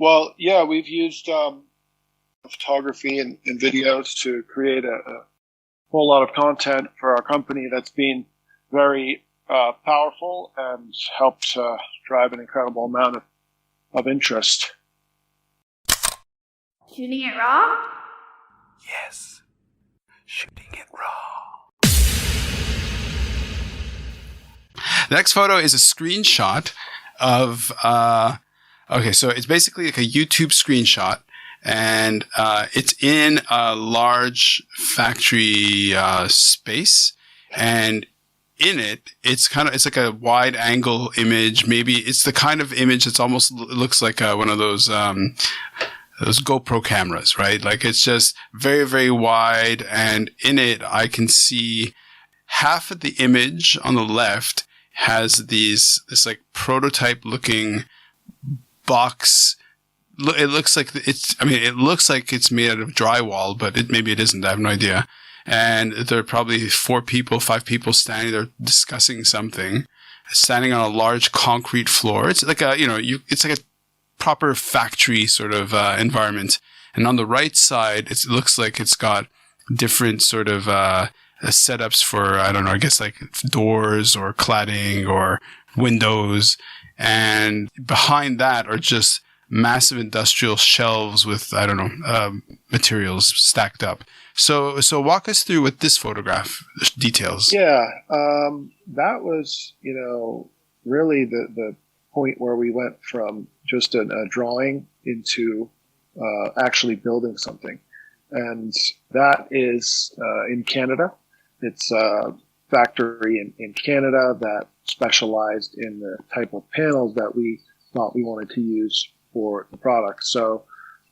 Well, yeah, we've used photography and videos to create a whole lot of content for our company that's been very powerful and helped drive an incredible amount of interest. Shooting it raw? Yes, shooting it raw. The next photo is a screenshot of, okay, so it's basically like a YouTube screenshot, and it's in a large factory space, and in it, it's like a wide angle image. Maybe it's the kind of image that's almost looks like one of those GoPro cameras, right? Like it's just very, very wide, and in it, I can see half of the image on the left has this like prototype looking box. It looks like it looks like it's made out of drywall, but maybe it isn't. I have no idea. And there are probably 5 people standing there discussing something, standing on a large concrete floor. It's like it's like a proper factory sort of environment. And on the right side, it looks like it's got different sort of setups for, I don't know, I guess like doors or cladding or windows. And behind that are just massive industrial shelves with, I don't know, materials stacked up. So walk us through what this photograph details. Yeah, that was, really the point where we went from just a drawing into actually building something. And that is in Canada. It's a factory in Canada that specialized in the type of panels that we thought we wanted to use for the product. So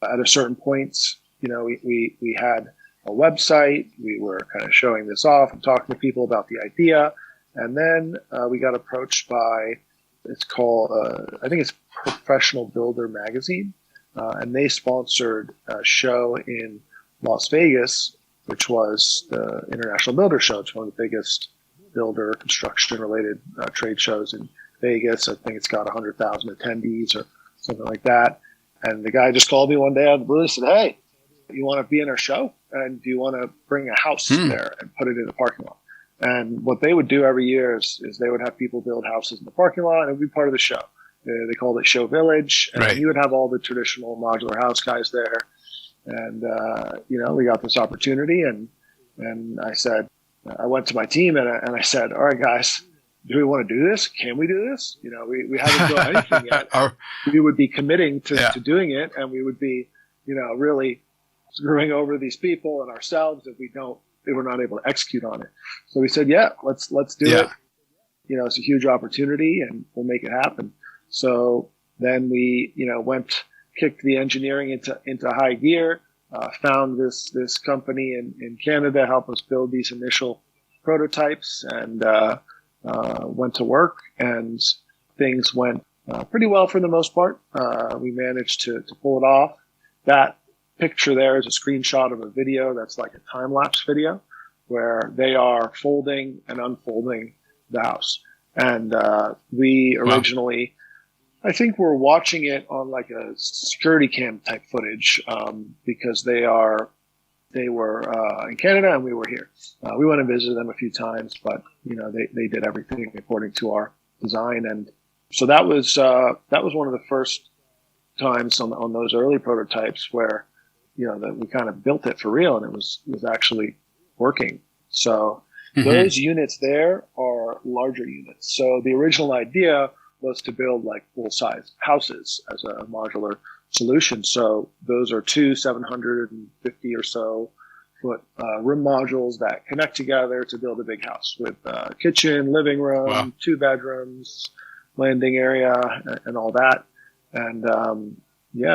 at a certain point, we had a website. We were kind of showing this off and talking to people about the idea. And then we got approached by, it's called, I think it's Professional Builder Magazine. And they sponsored a show in Las Vegas, which was the International Builder Show. It's one of the biggest builder construction related trade shows in Vegas. I think it's got 100,000 attendees or something like that. And the guy just called me one day out of the blue and said, "Hey, you want to be in our show? And do you want to bring a house there and put it in the parking lot?" And what they would do every year is they would have people build houses in the parking lot, and it would be part of the show. They called it Show Village, and right. You would have all the traditional modular house guys there. And, we got this opportunity, and I said, I went to my team and I said, "All right, guys, do we want to do this? Can we do this? We haven't done anything yet." We would be committing to doing it, and we would be, really screwing over these people and ourselves if we're not able to execute on it. So we said, "Yeah, let's do it. It's a huge opportunity, and we'll make it happen." So then we, kicked the engineering into high gear, found this company in Canada, help us build these initial prototypes, and went to work, and things went pretty well for the most part. We managed to pull it off. That picture there is a screenshot of a video that's like a time-lapse video where they are folding and unfolding the house. And we originally, I think we're watching it on like a security cam type footage because they were in Canada and we were here. We went and visited them a few times, but they did everything according to our design. And so that was one of the first times on those early prototypes where that we kind of built it for real, and it was actually working. So those units there are larger units. So the original idea was to build like full-size houses as a modular solution. So those are 2 750 or so foot room modules that connect together to build a big house with kitchen, living room, 2 bedrooms, landing area, and all that. And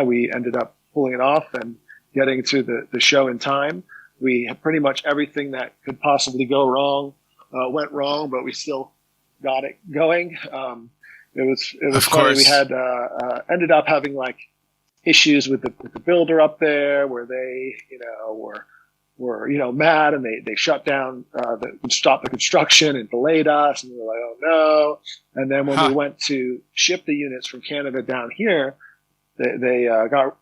we ended up pulling it off and getting to the show in time. We had pretty much everything that could possibly go wrong went wrong, but we still got it going. It was funny. We had ended up having like issues with the builder up there where they were mad, and they shut down stopped the construction and delayed us, and we were like, "Oh no!" And then when we went to ship the units from Canada down here, they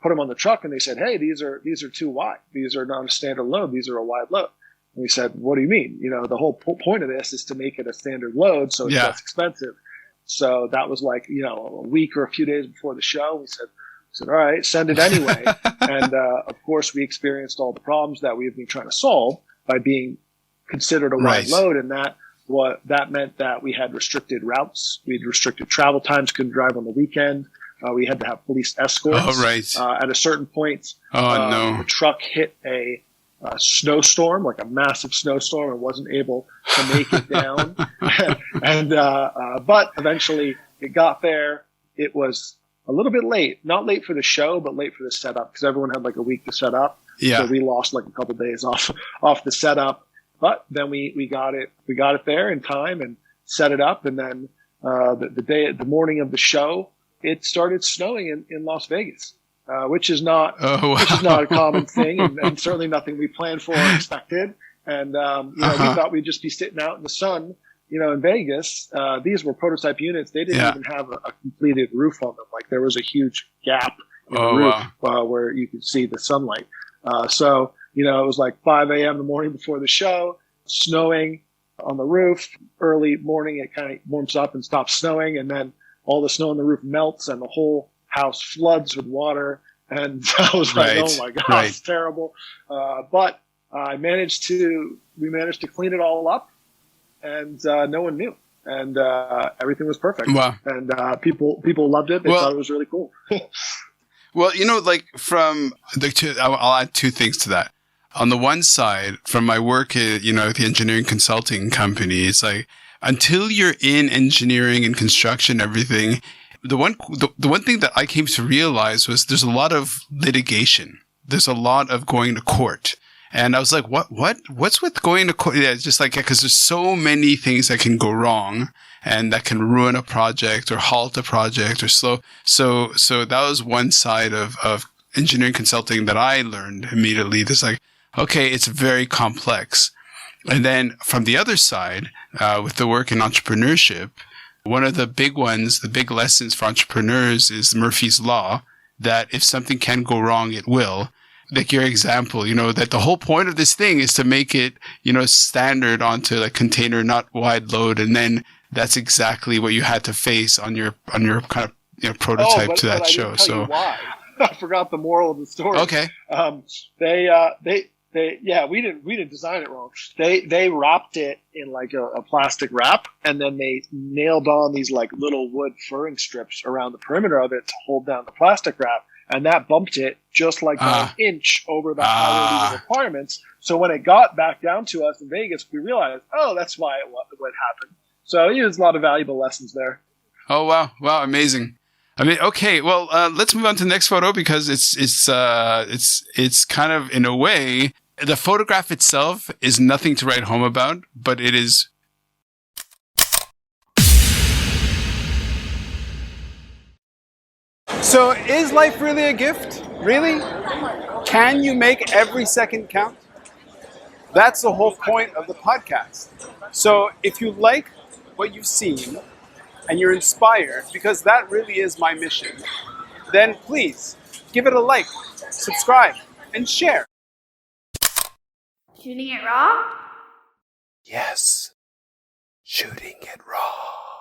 put them on the truck, and they said, "Hey, these are too wide. These are not a standard load. These are a wide load." And we said, "What do you mean? The whole point of this is to make it a standard load, so it's less expensive." So that was like, a week or a few days before the show. We said, "All right, send it anyway." And of course, we experienced all the problems that we have been trying to solve by being considered a wide load, and that meant that we had restricted routes, we had restricted travel times, couldn't drive on the weekend. We had to have police escorts. Oh, right. At a certain point, no. the truck hit a snowstorm, like a massive snowstorm, and wasn't able to make it down. But eventually it got there. It was a little bit late, not late for the show, but late for the setup, because everyone had like a week to set up. Yeah. So we lost like a couple of days off the setup. But then we got it there in time and set it up. And then the morning of the show, it started snowing in Las Vegas, which is not a common thing, and certainly nothing we planned for or expected. And we thought we'd just be sitting out in the sun, in Vegas. These were prototype units; they didn't even have a completed roof on them. Like there was a huge gap in the roof where you could see the sunlight. So it was like 5 a.m. the morning before the show, snowing on the roof. Early morning, it kind of warms up and stops snowing, and then all the snow on the roof melts and the whole house floods with water. And I was like, oh my God, it's terrible. But we managed to clean it all up, and no one knew. And everything was perfect. Wow. And people loved it. They thought it was really cool. Well, I'll add two things to that. On the one side, from my work at, the engineering consulting company, it's like, until you're in engineering and construction, everything, the one thing that I came to realize was there's a lot of litigation. There's a lot of going to court. And I was like, what's with going to court? Yeah, it's just like, because there's so many things that can go wrong and that can ruin a project or halt a project or slow. So that was one side of engineering consulting that I learned immediately. There's like, okay, it's very complex. And then from the other side, with the work in entrepreneurship, one of the big lessons for entrepreneurs is Murphy's Law, that if something can go wrong, it will. Like your example, that the whole point of this thing is to make it, standard onto like container, not wide load. And then that's exactly what you had to face on your kind of, prototype to that show. So why? I forgot the moral of the story. Okay. We didn't design it wrong. They wrapped it in like a plastic wrap, and then they nailed on these like little wood furring strips around the perimeter of it to hold down the plastic wrap, and that bumped it just like an inch over the higher legal requirements. So when it got back down to us in Vegas, we realized, that's why what happened. So there's a lot of valuable lessons there. Oh wow, amazing. I mean, okay, well, let's move on to the next photo, because it's kind of, in a way, the photograph itself is nothing to write home about, but it is. So is life really a gift? Really? Can you make every second count? That's the whole point of the podcast. So if you like what you've seen and you're inspired, because that really is my mission, then please give it a like, subscribe, and share. Shooting it raw? Yes. Shooting it raw.